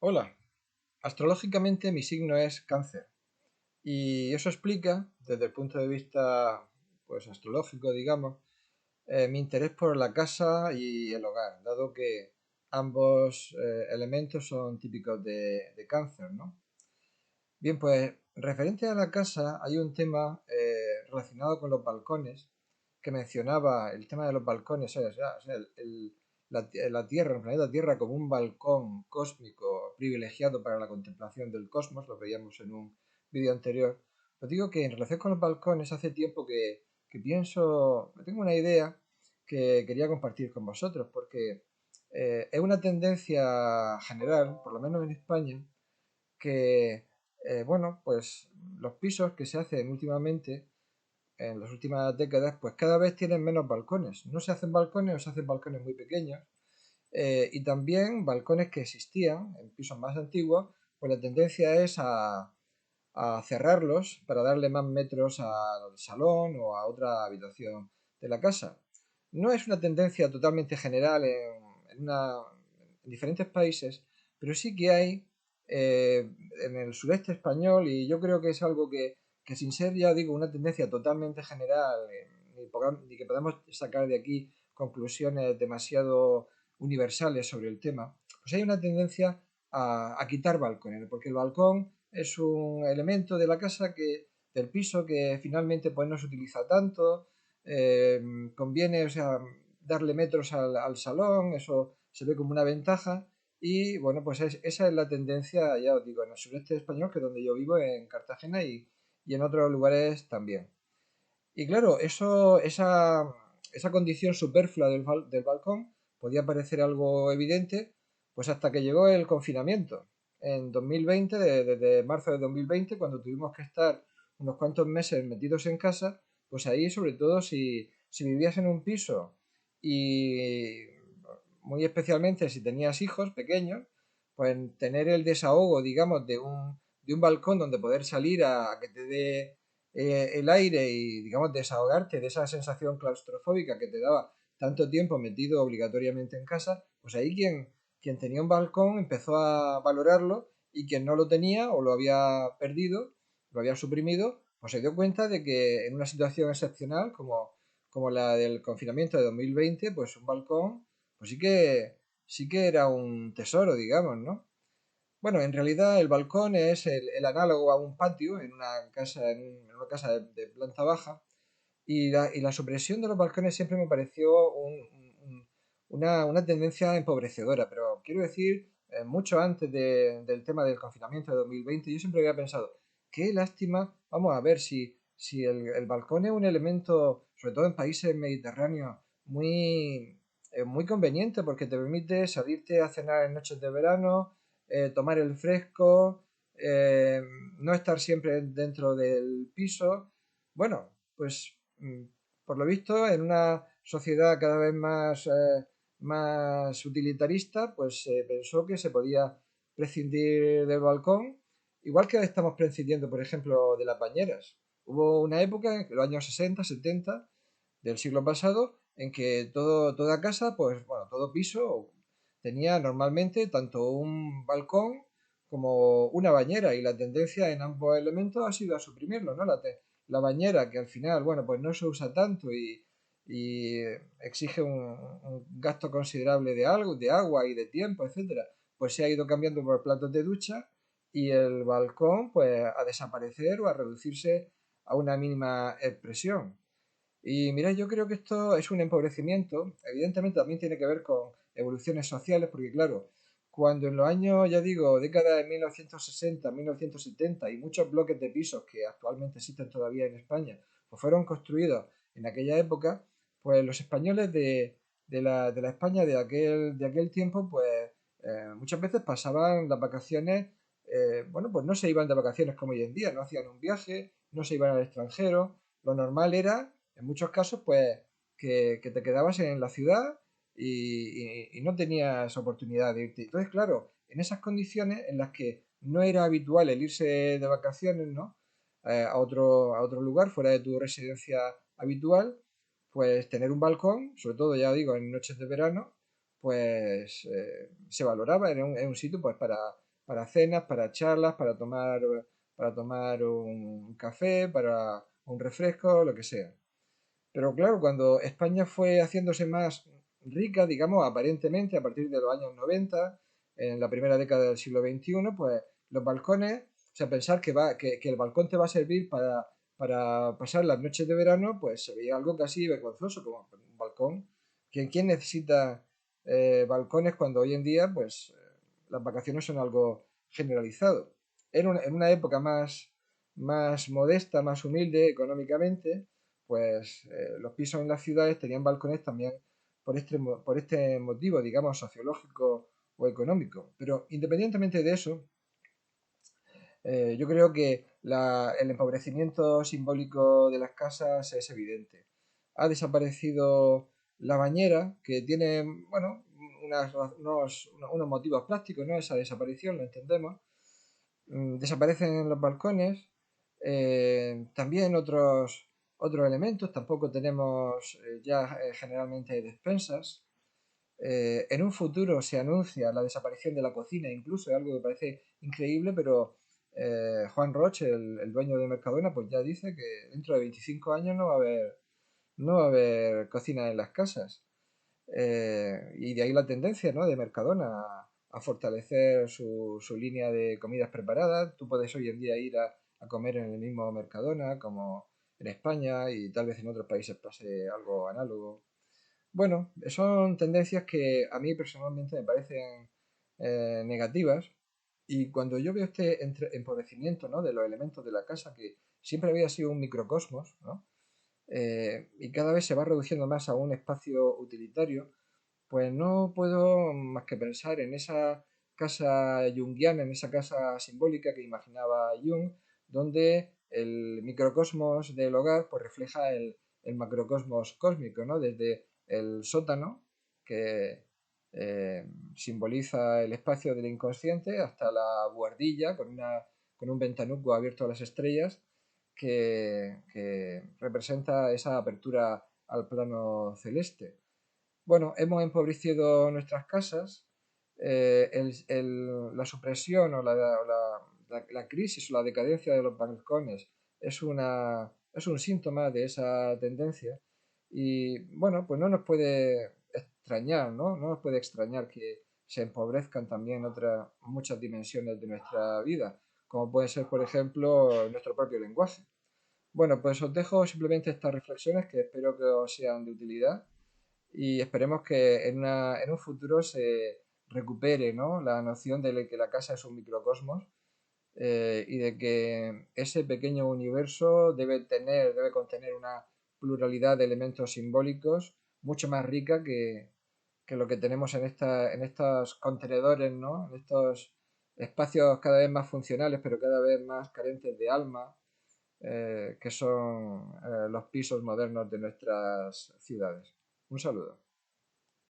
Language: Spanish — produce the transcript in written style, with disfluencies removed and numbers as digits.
Hola, astrológicamente mi signo es Cáncer y eso explica, desde el punto de vista pues astrológico, digamos, mi interés por la casa y el hogar, dado que ambos elementos son típicos de Cáncer, ¿no? Bien, pues referente a la casa hay un tema relacionado con los balcones que mencionaba el tema de los balcones, o sea, la Tierra, el planeta Tierra como un balcón cósmico privilegiado para la contemplación del cosmos, lo veíamos en un vídeo anterior. Os digo que en relación con los balcones hace tiempo que pienso, tengo una idea que quería compartir con vosotros, porque es una tendencia general, por lo menos en España, que, bueno, pues los pisos que se hacen últimamente, en las últimas décadas, pues cada vez tienen menos balcones. No se hacen balcones o se hacen balcones muy pequeños. Y también balcones que existían en pisos más antiguos, pues la tendencia es a cerrarlos para darle más metros al salón o a otra habitación de la casa. No es una tendencia totalmente general en diferentes países, pero sí que hay en el sureste español y yo creo que es algo que sin ser, ya digo, una tendencia totalmente general, ni que podamos sacar de aquí conclusiones demasiado universales sobre el tema, pues hay una tendencia a quitar balcones, porque el balcón es un elemento de la casa del piso que finalmente pues no se utiliza tanto, conviene, o sea, darle metros al salón, eso se ve como una ventaja y bueno, pues esa es la tendencia, ya os digo, en el sureste español, que es donde yo vivo, en Cartagena y en otros lugares también. Y claro, esa condición superflua del balcón podía parecer algo evidente, pues hasta que llegó el confinamiento. En 2020, desde marzo de 2020, cuando tuvimos que estar unos cuantos meses metidos en casa, pues ahí, sobre todo, si vivías en un piso y muy especialmente si tenías hijos pequeños, pues tener el desahogo, digamos, de un balcón donde poder salir a que te dé el aire y, digamos, desahogarte de esa sensación claustrofóbica que te daba tanto tiempo metido obligatoriamente en casa, pues ahí quien tenía un balcón empezó a valorarlo y quien no lo tenía o lo había perdido, lo había suprimido, pues se dio cuenta de que en una situación excepcional como la del confinamiento de 2020, pues un balcón, pues sí que era un tesoro, digamos, ¿no? Bueno, en realidad el balcón es el análogo a un patio en una casa de planta baja y la supresión de los balcones siempre me pareció una tendencia empobrecedora, pero quiero decir, mucho antes del tema del confinamiento de 2020, yo siempre había pensado, qué lástima, vamos a ver si el balcón es un elemento, sobre todo en países mediterráneos, muy conveniente porque te permite salirte a cenar en noches de verano, tomar el fresco, eh, no estar siempre dentro del piso. Bueno, pues por lo visto, en una sociedad cada vez más utilitarista, pues se pensó que se podía prescindir del balcón, igual que estamos prescindiendo, por ejemplo, de las bañeras. Hubo una época, en los años 60, 70 del siglo pasado, en que toda casa, pues bueno, todo piso tenía normalmente tanto un balcón como una bañera y la tendencia en ambos elementos ha sido a suprimirlo, ¿no? La bañera que al final, bueno, pues no se usa tanto y exige un gasto considerable de agua y de tiempo, etcétera, pues se ha ido cambiando por platos de ducha y el balcón pues a desaparecer o a reducirse a una mínima expresión. Y mira, yo creo que esto es un empobrecimiento. Evidentemente también tiene que ver con evoluciones sociales, porque claro, cuando en los años, ya digo, década de 1960, 1970 y muchos bloques de pisos que actualmente existen todavía en España, pues fueron construidos en aquella época, pues los españoles de la España de aquel tiempo, pues muchas veces pasaban las vacaciones, bueno, pues no se iban de vacaciones como hoy en día, no hacían un viaje, no se iban al extranjero, lo normal era en muchos casos, pues, que te quedabas en la ciudad y no tenías oportunidad de irte. Entonces, claro, en esas condiciones en las que no era habitual el irse de vacaciones, ¿no? A otro lugar fuera de tu residencia habitual, pues tener un balcón, sobre todo ya digo en noches de verano, pues se valoraba, era un sitio pues para cenas, para charlas, para tomar un café, para un refresco, lo que sea. Pero claro, cuando España fue haciéndose más rica, digamos, aparentemente a partir de los años 90, en la primera década del siglo XXI, pues los balcones, o sea, pensar que el balcón te va a servir para pasar las noches de verano, pues se veía algo casi vergonzoso, como un balcón. ¿Quién necesita balcones cuando hoy en día, pues, las vacaciones son algo generalizado? En una época más modesta, más humilde económicamente, pues los pisos en las ciudades tenían balcones también por este motivo, digamos, sociológico o económico. Pero independientemente de eso, yo creo que el empobrecimiento simbólico de las casas es evidente. Ha desaparecido la bañera, que tiene, bueno, unos motivos prácticos, ¿no? Esa desaparición, lo entendemos. Desaparecen los balcones, también otros elementos, tampoco tenemos ya generalmente despensas. En un futuro se anuncia la desaparición de la cocina, incluso es algo que parece increíble, pero Juan Roche, el dueño de Mercadona, pues ya dice que dentro de 25 años no va a haber cocina en las casas. Y de ahí la tendencia, ¿no?, de Mercadona a fortalecer su línea de comidas preparadas. Tú puedes hoy en día ir a comer en el mismo Mercadona, como en España, y tal vez en otros países pase algo análogo. Bueno, son tendencias que a mí personalmente me parecen negativas. Y cuando yo veo este empobrecimiento, ¿no?, de los elementos de la casa, que siempre había sido un microcosmos, ¿no?, y cada vez se va reduciendo más a un espacio utilitario, pues no puedo más que pensar en esa casa junguiana, en esa casa simbólica que imaginaba Jung, donde el microcosmos del hogar pues refleja el macrocosmos cósmico, ¿no? Desde el sótano, que simboliza el espacio del inconsciente, hasta la buhardilla con un ventanuco abierto a las estrellas, que representa esa apertura al plano celeste. Bueno, hemos empobrecido nuestras casas, la supresión o la crisis o la decadencia de los balcones es un síntoma de esa tendencia y bueno, pues no nos puede extrañar, ¿no? No nos puede extrañar que se empobrezcan también muchas dimensiones de nuestra vida, como puede ser, por ejemplo, nuestro propio lenguaje. Bueno, pues os dejo simplemente estas reflexiones que espero que os sean de utilidad y esperemos que en un futuro se recupere, ¿no?, la noción de que la casa es un microcosmos y de que ese pequeño universo debe contener una pluralidad de elementos simbólicos mucho más rica que lo que tenemos en estos contenedores, ¿no?, en estos espacios cada vez más funcionales pero cada vez más carentes de alma, que son los pisos modernos de nuestras ciudades. Un saludo.